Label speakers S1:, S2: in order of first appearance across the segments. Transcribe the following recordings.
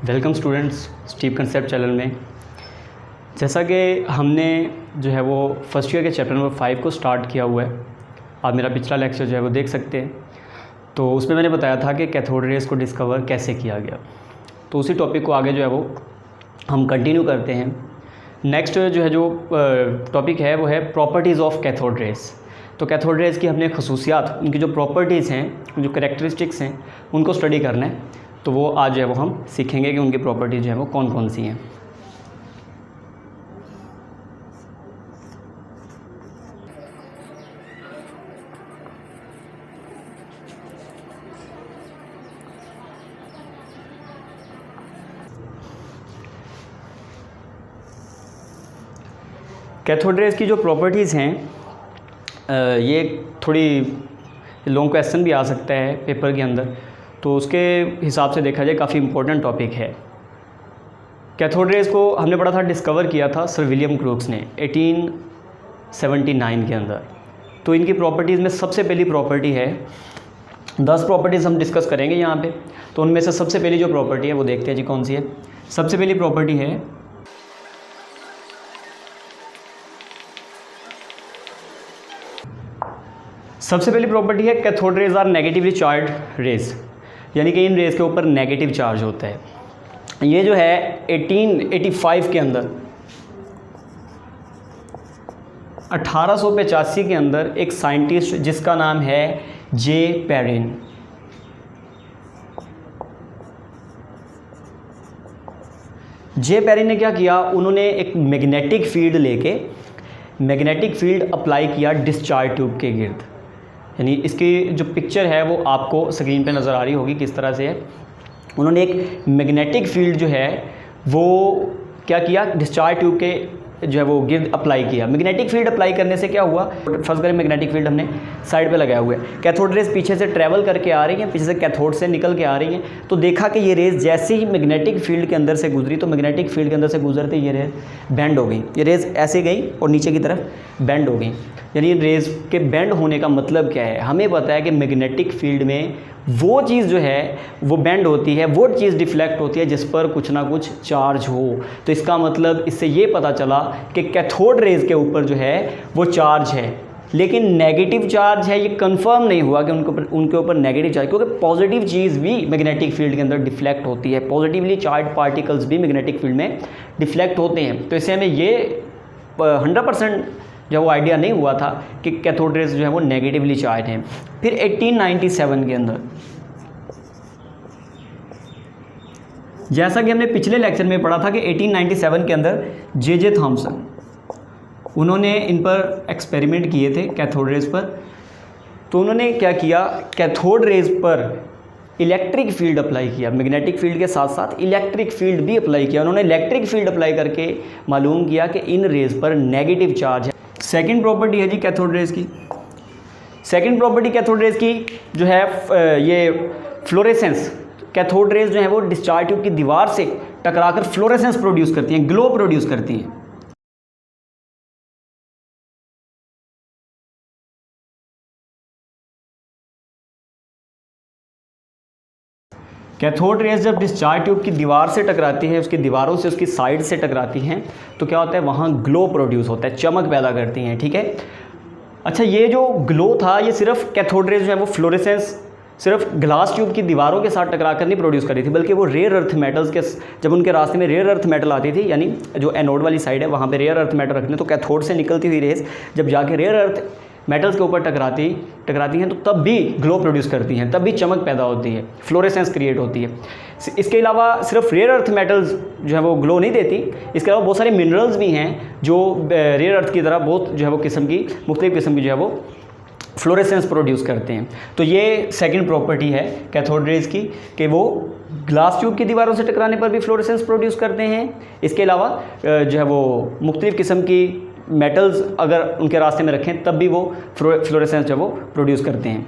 S1: Welcome students steep concept channel में। जैसा कि हमने जो है वो फर्स्ट ईयर के चैप्टर नंबर 5 को स्टार्ट किया हुआ है। आप मेरा पिछला लेक्चर जो है वो देख सकते हैं। तो उसमें मैंने बताया था कि कैथोड रेज़ को डिस्कवर कैसे किया गया। तो उसी टॉपिक को आगे जो है वो हम कंटिन्यू करते हैं। नेक्स्ट जो टॉपिक है वो है प्रॉपर्टीज़ ऑफ कैथोड रेज़। तो कैथोड रेज़ की हमने खसूसियात, उनकी जो प्रॉपर्टीज़ हैं, जो करैक्टरिस्टिक्स हैं, उनको स्टडी करना है। तो वो आज जो है वो हम सीखेंगे कि उनकी प्रॉपर्टीज़ जो है वो कौन कौन सी हैं। कैथोड रेज़ की जो प्रॉपर्टीज़ हैं, ये थोड़ी लॉन्ग क्वेश्चन भी आ सकता है पेपर के अंदर, तो उसके हिसाब से देखा जाए काफ़ी इंपॉर्टेंट टॉपिक है। कैथोड रेज़ को हमने पढ़ा था, डिस्कवर किया था सर विलियम क्रूक्स ने 1879 के अंदर। तो इनकी प्रॉपर्टीज़ में सबसे पहली प्रॉपर्टी है, 10 प्रॉपर्टीज़ हम डिस्कस करेंगे यहाँ पे। तो उनमें से सबसे पहली जो प्रॉपर्टी है वो देखते हैं जी कौन सी है। सबसे पहली प्रॉपर्टी है cathode rays are negatively charged rays, यानी कि इन रेज़ के ऊपर नेगेटिव चार्ज होता है। ये जो है 1885 के अंदर, 1885 के अंदर एक साइंटिस्ट जिसका नाम है जे पेरिन, जे पेरिन ने क्या किया, उन्होंने एक मैग्नेटिक फील्ड अप्लाई किया डिस्चार्ज ट्यूब के गिर्द। यानी इसकी जो पिक्चर है वो आपको स्क्रीन पे नज़र आ रही होगी किस तरह से है। उन्होंने एक मैग्नेटिक फील्ड जो है वो क्या किया, डिस्चार्ज ट्यूब के जो है वो गिर्द अप्लाई किया। मैग्नेटिक फील्ड अप्लाई करने से क्या हुआ, फर्स्ट करें मैग्नेटिक फील्ड हमने साइड पे लगाया हुआ है। कैथोड रेज़ पीछे से ट्रैवल करके आ रही हैं, पीछे से कैथोड से निकल के आ रही हैं। तो देखा कि ये रेज़ जैसे ही मैग्नेटिक फील्ड के अंदर से गुजरी, तो मैग्नेटिक फील्ड के अंदर से गुजरते ये रेज़ बेंड हो गई। ये रेज़ ऐसे गई और नीचे की तरफ बेंड हो गई। यानी रेज़ के बेंड होने का मतलब क्या है, हमें पता है कि मैग्नेटिक फील्ड में वो चीज़ जो है वो बेंड होती है, वो चीज़ डिफ्लेक्ट होती है जिस पर कुछ ना कुछ चार्ज हो। तो इसका मतलब इससे ये पता चला कि कैथोड रेज़ के ऊपर जो है वो चार्ज है, लेकिन नेगेटिव चार्ज है। ये कंफर्म नहीं हुआ कि उनके ऊपर नेगेटिव चार्ज, क्योंकि पॉजिटिव चीज़ भी मैग्नेटिक फील्ड के अंदर डिफ्लेक्ट होती है, पॉजिटिवली चार्ज पार्टिकल्स भी मैग्नेटिक फील्ड में डिफ्लेक्ट होते हैं। तो इससे हमें ये 100% जो वो आइडिया नहीं हुआ था कि कैथोड रेज़ जो है वो नेगेटिवली चार्ज हैं। फिर 1897 के अंदर, जैसा कि हमने पिछले लेक्चर में पढ़ा था कि 1897 के अंदर जे थॉमसन, उन्होंने इन पर एक्सपेरिमेंट किए थे कैथोड रेज़ पर। तो उन्होंने क्या किया, कैथोड रेज़ पर इलेक्ट्रिक फील्ड अप्लाई किया, मैग्नेटिक फील्ड के साथ साथ इलेक्ट्रिक फील्ड भी अप्लाई किया। उन्होंने इलेक्ट्रिक फील्ड अप्लाई करके मालूम किया कि इन रेज़ पर नेगेटिव चार्ज है। सेकंड प्रॉपर्टी है जी कैथोड रेज़ की। सेकंड प्रॉपर्टी कैथोड रेज़ की जो है ये फ्लोरेसेंस। कैथोड रेज़ जो है वो डिस्चार्ज ट्यूब की दीवार से टकराकर फ्लोरेसेंस प्रोड्यूस करती हैं, ग्लो प्रोड्यूस करती हैं। कैथोड रेज़ जब डिस्चार्ज ट्यूब की दीवार से टकराती है, उसकी दीवारों से, उसकी साइड से टकराती हैं, तो क्या होता है, वहाँ ग्लो प्रोड्यूस होता है, चमक पैदा करती हैं। ठीक है। अच्छा, ये जो ग्लो था ये सिर्फ कैथोड रेज़ जो है वो फ्लोरेसेंस सिर्फ ग्लास ट्यूब की दीवारों के साथ टकरा कर नहीं प्रोड्यूस करी थी, बल्कि वो रेयर अर्थ मेटल्स के, जब उनके रास्ते में रेयर अर्थ मेटल आती थी, यानी जो एनोड वाली साइड है वहाँ पे रेयर अर्थ मेटल रखने, तो कैथोड से निकलती हुई रेज़ जब जाके रेयर अर्थ मेटल्स के ऊपर टकराती हैं तो तब भी ग्लो प्रोड्यूस करती हैं, तब भी चमक पैदा होती है, फ्लोरेसेंस क्रिएट होती है। इसके अलावा सिर्फ रेयर अर्थ मेटल्स जो है वो ग्लो नहीं देती, इसके अलावा बहुत सारे मिनरल्स भी हैं जो रेयर अर्थ की तरह बहुत जो है वो मुख्तलिफ किस्म की जो है वो फ्लोरेसेंस प्रोड्यूस करते हैं। तो ये सेकंड प्रॉपर्टी है कैथोड रेज़ की कि वो ग्लास ट्यूब की दीवारों से टकराने पर भी फ्लोरेसेंस प्रोड्यूस करते हैं। इसके अलावा जो है वो मुख्तलिफ किस्म की मेटल्स अगर उनके रास्ते में रखें तब भी वो फ्लोरेसेंस जो वो प्रोड्यूस करते हैं।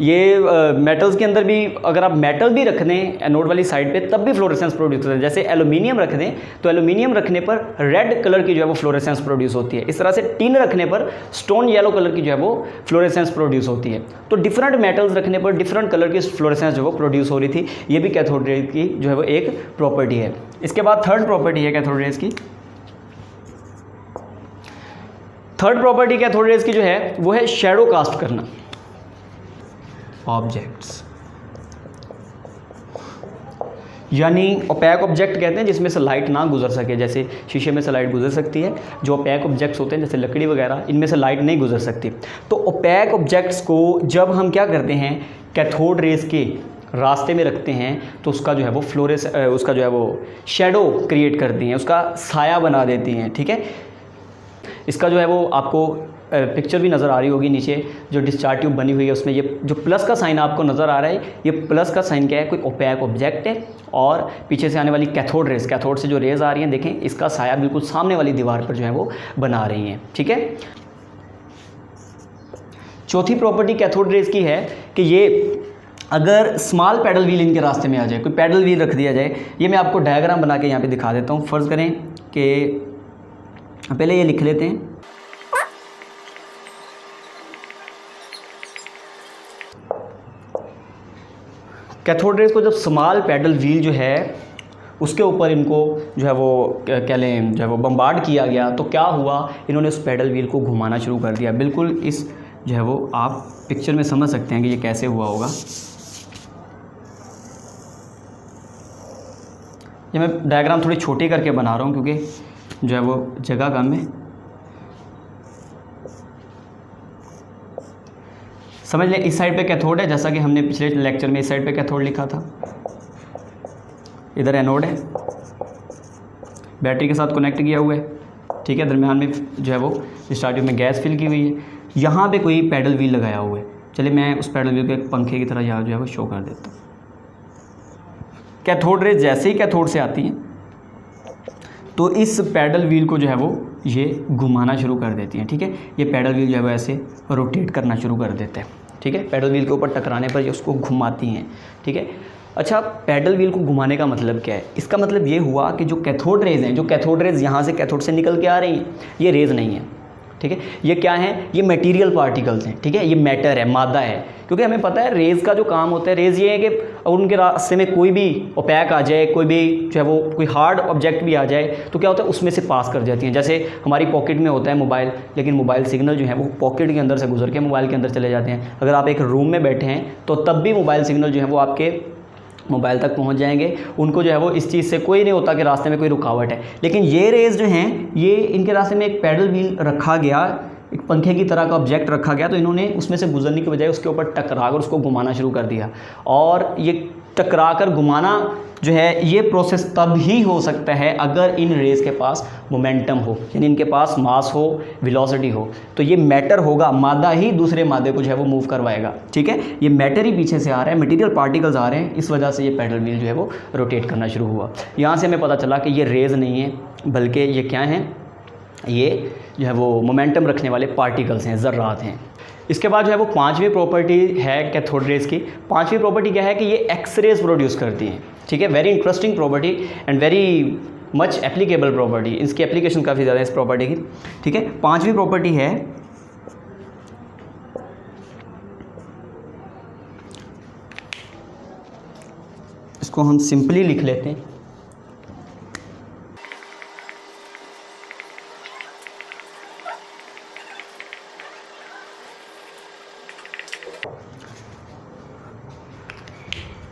S1: ये मेटल्स के अंदर भी अगर आप मेटल भी रख दें एनोड वाली साइड पे तब भी फ्लोरेसेंस प्रोड्यूस होता है। जैसे एल्यूमिनियम रख दें तो एल्यूमिनियम रखने पर रेड कलर की जो है वो फ्लोरेसेंस प्रोड्यूस होती है। इस तरह से टिन रखने पर स्टोन येलो कलर की जो है वो फ्लोरेसेंस प्रोड्यूस होती है। तो डिफरेंट मेटल्स रखने पर डिफरेंट कलर की फ्लोरेसेंस जो है वो प्रोड्यूस हो रही थी। ये भी कैथोड रेज की जो है वो एक प्रॉपर्टी है। इसके बाद थर्ड प्रॉपर्टी है कैथोड रेज की। थर्ड प्रॉपर्टी कैथोड रेज की जो है वो है शैडो कास्ट करना ऑब्जेक्ट्स, यानी ओपैक ऑब्जेक्ट कहते हैं जिसमें से लाइट ना गुजर सके। जैसे शीशे में से लाइट गुजर सकती है, जो ओपैक ऑब्जेक्ट्स होते हैं जैसे लकड़ी वगैरह, इनमें से लाइट नहीं गुजर सकती। तो ओपैक ऑब्जेक्ट्स को जब हम क्या करते हैं कैथोड रेज के रास्ते में रखते हैं तो उसका जो है वो उसका जो है वो शैडो क्रिएट करती हैं, उसका साया बना देती हैं। ठीक है, इसका जो है वो आपको पिक्चर भी नज़र आ रही होगी नीचे जो डिस्चार्ज ट्यूब बनी हुई है उसमें ये जो प्लस का साइन आपको नज़र आ रहा है, ये प्लस का साइन क्या है, कोई ओपैक ऑब्जेक्ट है और पीछे से आने वाली कैथोड रेज, कैथोड से जो रेज आ रही हैं देखें इसका साया बिल्कुल सामने वाली दीवार पर जो है वो बना रही हैं। ठीक है, चौथी प्रॉपर्टी कैथोड रेज की है कि ये अगर स्मॉल पैडल व्हील इनके रास्ते में आ जाए, कोई पैडल व्हील रख दिया जाए, ये मैं आपको डायग्राम बना के यहाँ पे दिखा देता हूँ। फ़र्ज़ करें कि पहले ये लिख लेते हैं, कैथोड रेज को जब स्मॉल पैडल व्हील जो है उसके ऊपर इनको जो है वो कह लें जो है वो बम्बार्ड किया गया तो क्या हुआ, इन्होंने उस पैडल व्हील को घुमाना शुरू कर दिया। बिल्कुल इस जो है वो आप पिक्चर में समझ सकते हैं कि ये कैसे हुआ होगा। ये मैं डायग्राम थोड़ी छोटी करके बना रहा हूँ क्योंकि जो है वो जगह कम है। समझ लें इस साइड पे कैथोड है, जैसा कि हमने पिछले लेक्चर में इस साइड पे कैथोड लिखा था, इधर एनोड है, बैटरी के साथ कनेक्ट किया हुआ है। ठीक है, दरमियान में जो है वो स्टार्टिंग में गैस फिल की हुई है, यहाँ पे कोई पैडल व्हील लगाया हुआ है। चलिए मैं उस पैडल व्हील को एक पंखे की तरह यहाँ जो है वो शो कर देता हूँ। कैथोड रेज जैसे ही कैथोड से आती हैं तो इस पैडल व्हील को जो है वो ये घुमाना शुरू कर देती हैं। ठीक है, ये पैडल व्हील जो है वो ऐसे रोटेट करना शुरू कर देते हैं। ठीक है, पैडल व्हील के ऊपर टकराने पर ये उसको घुमाती हैं। ठीक है, अच्छा पैडल व्हील को घुमाने का मतलब क्या है, इसका मतलब ये हुआ कि जो कैथोड रेज हैं, जो कैथोड रेज यहाँ से कैथोड से निकल के आ रही हैं, ये रेज नहीं है। ठीक है, ये क्या है, ये मटेरियल पार्टिकल्स हैं। ठीक है, ये मैटर है, मादा है, क्योंकि हमें पता है रेज का जो काम होता है, रेज ये है कि उनके रास्ते में कोई भी ओपैक आ जाए, कोई भी जो है वो कोई हार्ड ऑब्जेक्ट भी आ जाए तो क्या होता है उसमें से पास कर जाती हैं। जैसे हमारी पॉकेट में होता है मोबाइल, लेकिन मोबाइल सिग्नल जो है वो पॉकेट के अंदर से गुजर के मोबाइल के अंदर चले जाते हैं। अगर आप एक रूम में बैठे हैं तो तब भी मोबाइल सिग्नल जो है वो आपके मोबाइल तक पहुंच जाएंगे। उनको जो है वो इस चीज़ से कोई नहीं होता कि रास्ते में कोई रुकावट है। लेकिन ये रेज जो हैं ये इनके रास्ते में एक पैडल व्हील रखा गया, एक पंखे की तरह का ऑब्जेक्ट रखा गया, तो इन्होंने उसमें से गुजरने की बजाय उसके ऊपर टकरा कर उसको घुमाना शुरू कर दिया। और ये टकरा कर घुमाना जो है ये प्रोसेस तब ही हो सकता है अगर इन रेज के पास मोमेंटम हो, यानी इनके पास मास हो, वेलोसिटी हो। तो ये मैटर होगा, मादा ही दूसरे मादे को जो है वो मूव करवाएगा। ठीक है, ये मैटर ही पीछे से आ रहा है, मटेरियल पार्टिकल्स आ रहे हैं, इस वजह से ये पैडल व्हील जो है वो रोटेट करना शुरू हुआ। यहाँ से हमें पता चला कि ये रेज नहीं है बल्कि ये क्या हैं, ये जो है वो मोमेंटम रखने वाले पार्टिकल्स हैं, ज़र्रात हैं। इसके बाद जो है वो पांचवी प्रॉपर्टी है कैथोड रेज की। पांचवी प्रॉपर्टी क्या है कि ये एक्स रेज प्रोड्यूस करती हैं। ठीक है, very interesting property and very much applicable property, इसकी एप्लीकेशन काफ़ी ज़्यादा है इस प्रॉपर्टी की। ठीक है, पांचवी प्रॉपर्टी है इसको हम सिंपली लिख लेते हैं,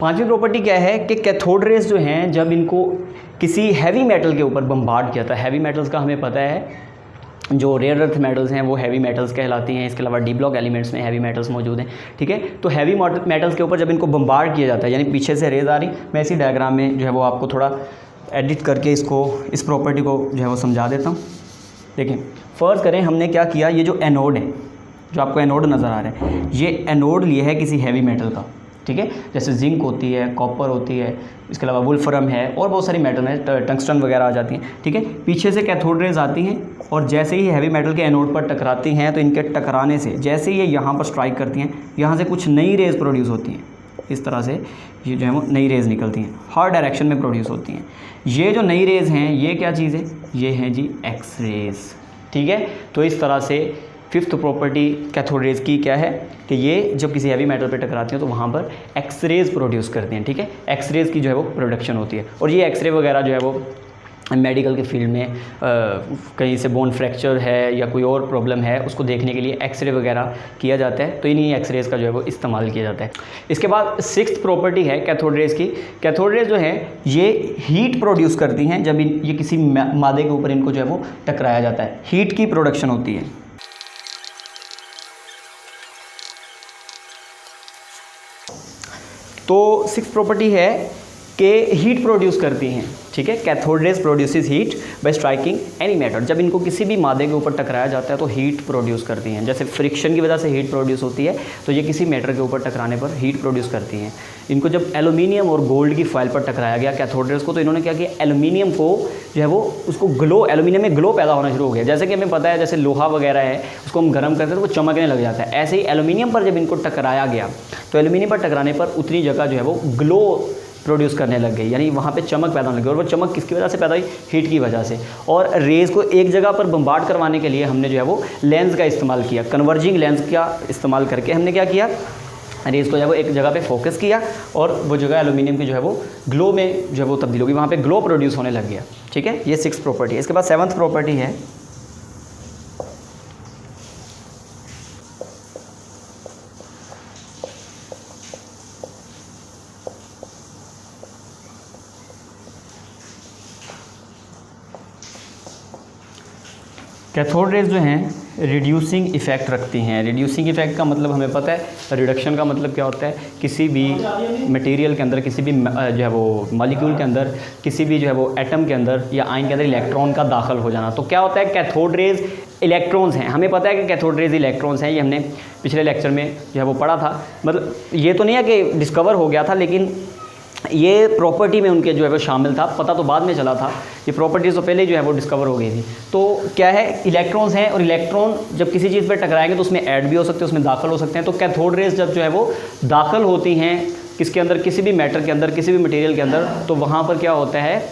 S1: पांचवी प्रॉपर्टी क्या है कि कैथोड रेज जो हैं जब इनको किसी हैवी मेटल के ऊपर बम्बार्ड किया था, हैवी मेटल्स का हमें पता है जो रेयर अर्थ मेटल्स हैं वो हैवी मेटल्स कहलाती हैं। इसके अलावा डी ब्लॉक एलिमेंट्स में हैवी मेटल्स मौजूद हैं। ठीक है, तो हैवी मेटल्स के ऊपर जब इनको बम्बार्ड किया जाता है, यानी पीछे से रेज आ रही, मैं इसी डायग्राम में जो है वो आपको थोड़ा एडिट करके इसको इस प्रॉपर्टी को जो है वो समझा देता हूँ। देखें, फ़र्ज़ करें हमने क्या किया, ये जो एनोड है, जो आपको एनोड नज़र आ रहा है, ये एनोड लिया है किसी हैवी मेटल का। ठीक है, जैसे जिंक होती है, कॉपर होती है, इसके अलावा वुल्फ्रम है और बहुत सारी मेटल है, टंगस्टन वगैरह आ जाती हैं। ठीक है, पीछे से कैथोड रेज आती हैं और जैसे ही हैवी मेटल के एनोड पर टकराती हैं तो इनके टकराने से जैसे ही ये यहाँ पर स्ट्राइक करती हैं, यहाँ से कुछ नई रेज प्रोड्यूस होती हैं। इस तरह से ये जो है वो नई रेज़ निकलती हैं, हर डायरेक्शन में प्रोड्यूस होती हैं। ये जो नई रेज़ हैं ये क्या चीज़ है, ये हैं जी एक्स रेज़। ठीक है, तो इस तरह से फिफ्थ प्रॉपर्टी कैथोड रेज़ की क्या है कि ये जब किसी हैवी मेटल पे टकराती हैं तो वहाँ पर एक्स रेज़ प्रोड्यूस करती हैं। ठीक है, एक्स रेज़ की जो है वो प्रोडक्शन होती है और ये एक्सरे वगैरह जो है वो मेडिकल के फील्ड में कहीं से बोन फ्रैक्चर है या कोई और प्रॉब्लम है उसको देखने के लिए एक्सरे वगैरह किया जाता है, तो इन्हीं एक्सरेज़ का जो है वो इस्तेमाल किया जाता है। इसके बाद सिक्स्थ प्रॉपर्टी है कैथोड रेज़ की। कैथोड रेज़ जो है ये हीट प्रोड्यूस करती हैं जब ये किसी मादे के ऊपर इनको जो है वो टकराया जाता है, हीट की प्रोडक्शन होती है। तो सिक्स्थ प्रॉपर्टी है कि हीट प्रोड्यूस करती हैं। ठीक है, cathode rays produces heat bye striking any metal. जब इनको किसी भी मादे के ऊपर टकराया जाता है तो हीट प्रोड्यूस करती हैं। जैसे फ्रिक्शन की वजह से हीट प्रोड्यूस होती है तो ये किसी मेटल के ऊपर टकराने पर हीट प्रोड्यूस करती हैं। इनको जब एल्यूमिनियम और गोल्ड की फॉइल पर टकराया गया कैथोड रेज को, तो इन्होंने क्या किया, एल्यूमिनियम को जो है वो उसको ग्लो, एल्यूमिनियम में ग्लो पैदा होना शुरू हो गया। जैसे कि हमें पता है जैसे लोहा वगैरह है उसको हम गर्म करते हैं तो वो चमकने लग जाता है, ऐसे ही एल्यूमिनियम पर जब इनको टकराया गया तो एल्यूमिनियम पर टकराने पर उतनी जगह जो है वो ग्लो प्रोड्यूस करने लग गई, यानी वहाँ पे चमक पैदा होने लगी। और वो चमक किसकी वजह से पैदा हुई, हीट की वजह से। और रेज़ को एक जगह पर बम्बार्ड करवाने के लिए हमने जो है वो लेंस का इस्तेमाल किया, कन्वर्जिंग लेंस का इस्तेमाल करके हमने क्या किया, रेज़ को जो है वो एक जगह पे फोकस किया और वो जगह एल्यूमिनियम की जो है वो ग्लो में जो है वो तब्दील होगी, वहाँ पे ग्लो प्रोड्यूस होने लग गया। ठीक है, ये सिक्स्थ प्रॉपर्टी है। इसके बाद सेवन्थ प्रॉपर्टी है कैथोड रेज जो हैं रिड्यूसिंग इफ़ेक्ट रखती हैं। रिड्यूसिंग इफ़ेक्ट का मतलब हमें पता है, रिडक्शन का मतलब क्या होता है, किसी भी मटेरियल के अंदर, किसी भी जो है वो मॉलिक्यूल के अंदर, किसी भी जो है वो एटम के अंदर या आयन के अंदर इलेक्ट्रॉन का दाखिल हो जाना। तो क्या होता है, कैथोड रेज इलेक्ट्रॉन्स हैं, हमें पता है कि कैथोड रेज इलेक्ट्रॉन्स हैं, ये हमने पिछले लेक्चर में जो है वो पढ़ा था। मतलब ये तो नहीं है कि डिस्कवर हो गया था, लेकिन ये प्रॉपर्टी में उनके जो है वो शामिल था, पता तो बाद में चला था, ये प्रॉपर्टीज़ तो पहले जो है वो डिस्कवर हो गई थी। तो क्या है, इलेक्ट्रॉन्स हैं और इलेक्ट्रॉन जब किसी चीज़ पर टकराएंगे तो उसमें ऐड भी हो सकते हैं, उसमें दाखिल हो सकते हैं। तो कैथोड रेज जब जो है वो दाखिल होती हैं किसके अंदर, किसी भी मैटर के अंदर, किसी भी मटेरियल के अंदर, तो वहाँ पर क्या होता है,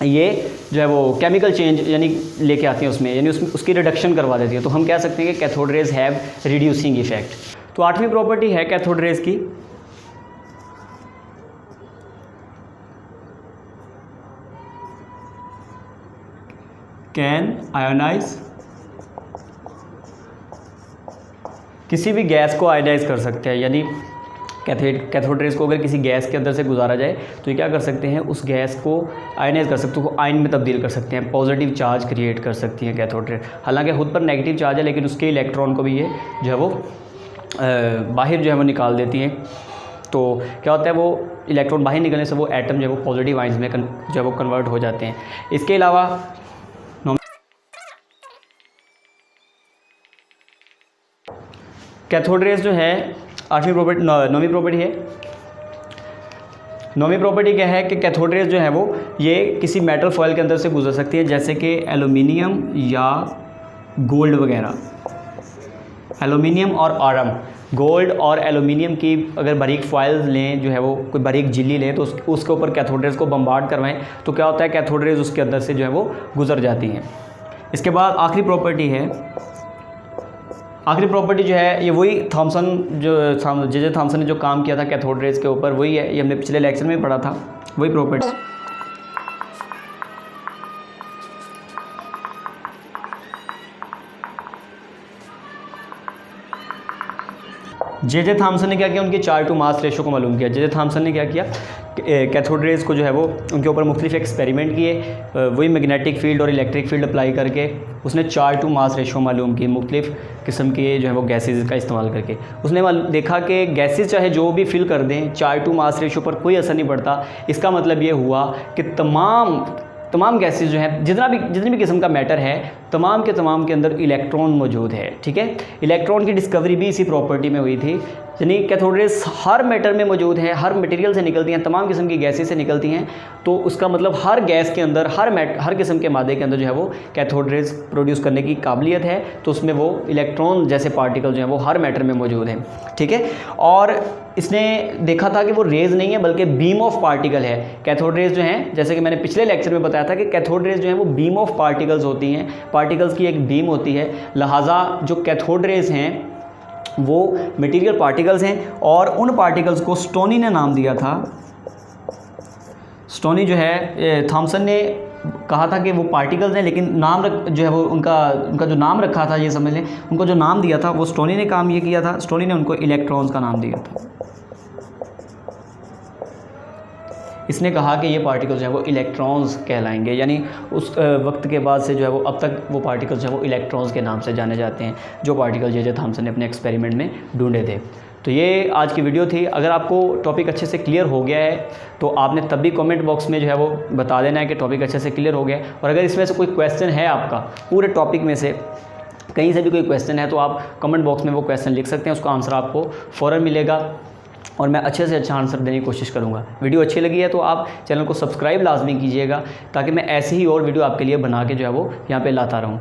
S1: ये जो है वो केमिकल चेंज यानी लेके आती हैं उसमें, यानी उसकी रिडक्शन करवा देती है। तो हम कह सकते हैं कि cathode rays have reducing effect. तो आठवीं प्रॉपर्टी है कैथोड रेज की, कैन आयोनाइज, किसी भी गैस को आयोनाइज कर सकते हैं। यानी कैथोड रेज को अगर किसी गैस के अंदर से गुजारा जाए तो ये क्या कर सकते हैं, उस गैस को आयोनाइज कर सकते हैं, उसको आयन में तब्दील कर सकते हैं, पॉजिटिव चार्ज क्रिएट कर सकती हैं कैथोड रेज। हालांकि खुद पर नेगेटिव चार्ज है लेकिन उसके इलेक्ट्रॉन को भी ये जो है वो बाहर जो है वो निकाल देती हैं। तो क्या होता है, वो इलेक्ट्रॉन बाहर निकलने से वो एटम जो है वो पॉजिटिव आयन्स में जो है वो कन्वर्ट हो जाते हैं। इसके अलावा कैथोड रेज जो है आठवीं प्रॉपर्टी, नौवीं प्रॉपर्टी है। नौवीं प्रॉपर्टी क्या है कि कैथोड रेज जो है वो ये किसी मेटल फॉयल के अंदर से गुजर सकती है, जैसे कि एल्यूमिनियम या गोल्ड वगैरह, एल्यूमिनियम और आयरन। गोल्ड और एल्यूमिनियम की अगर बारीक फॉयल लें, जो है वो कोई बारीक झिल्ली लें तो उसके ऊपर कैथोड रेज को बम्बार्ड करवाएं तो क्या होता है, कैथोड रेज उसके अंदर से जो है वो गुजर जाती हैं। इसके बाद आखिरी प्रॉपर्टी है, आखिरी प्रॉपर्टी जो है ये वही थॉमसन जो जे थॉमसन ने जो काम किया था कैथोड रेज के ऊपर वही है, ये हमने पिछले लेक्चर में पढ़ा था, वही प्रॉपर्टी। जे थॉमसन ने क्या किया, उनके 4 मास रेशो को मालूम किया। जे थॉमसन ने क्या किया, कैथोड रेज को जो है वो उनके ऊपर मुख्तलिफ एक्सपेरिमेंट किए, वही मैग्नेटिक फील्ड और इलेक्ट्रिक फील्ड अप्लाई करके उसने 4 मास रेशो मालूम की, मुख्तलिफ किस्म के जो है वो गैसेज का इस्तेमाल करके। उसने देखा कि गैसेज चाहे जो भी फिल कर दें 4 मास रेशो पर कोई असर नहीं पड़ता। इसका मतलब ये हुआ कि तमाम गैसेज जो हैं, जितनी भी किस्म का मैटर है, तमाम के अंदर इलेक्ट्रॉन मौजूद है। ठीक है, इलेक्ट्रॉन की डिस्कवरी भी इसी प्रॉपर्टी में हुई थी यानी कैथोड रेज हर मैटर में मौजूद है, हर मटेरियल से निकलती हैं, तमाम किस्म की गैसें से निकलती हैं। तो उसका मतलब हर गैस के अंदर, हर किस्म के मादे के अंदर जो है वो कैथोड रेज प्रोड्यूस करने की काबिलियत है। तो उसमें वो इलेक्ट्रॉन जैसे पार्टिकल जो हैं वो हर मैटर में मौजूद हैं, ठीक है। और इसने देखा था कि वो रेज नहीं है बल्कि बीम ऑफ पार्टिकल है। कैथोड रेज जो हैं, जैसे कि मैंने पिछले लेक्चर में बताया था कि कैथोड रेज जो हैं वो बीम ऑफ पार्टिकल्स होती हैं, पार्टिकल्स की एक बीम होती है। लिहाजा जो कैथोड रेज हैं वो मटेरियल पार्टिकल्स हैं और उन पार्टिकल्स को स्टोनी ने नाम दिया था। स्टोनी जो है, थॉमसन ने कहा था कि वो पार्टिकल्स हैं, लेकिन नाम जो है वो उनका जो नाम रखा था, ये समझ लें, उनको जो नाम दिया था वो स्टोनी ने काम ये किया था। स्टोनी ने उनको इलेक्ट्रॉन्स का नाम दिया था। इसने कहा कि ये पार्टिकल्स जो है वो इलेक्ट्रॉन्स कहलाएंगे, यानी उस वक्त के बाद से जो है वो अब तक वो पार्टिकल्स जो है वो इलेक्ट्रॉन्स के नाम से जाने जाते हैं, जो पार्टिकल जे थॉमसन ने अपने एक्सपेरिमेंट में ढूंढे थे। तो ये आज की वीडियो थी। अगर आपको टॉपिक अच्छे से क्लियर हो गया है तो आपने तब भी कमेंट बॉक्स में जो है वो बता देना है कि टॉपिक अच्छे से क्लियर हो गया है। और अगर इसमें से कोई क्वेश्चन है आपका, पूरे टॉपिक में से कहीं से भी कोई क्वेश्चन है, तो आप कमेंट बॉक्स में वो क्वेश्चन लिख सकते हैं, उसका आंसर आपको फ़ौरन मिलेगा और मैं अच्छे से अच्छा आंसर देने की कोशिश करूँगा। वीडियो अच्छी लगी है तो आप चैनल को सब्सक्राइब लाजमी कीजिएगा, ताकि मैं ऐसे ही और वीडियो आपके लिए बना के जो है वो यहाँ पे लाता रहूँ।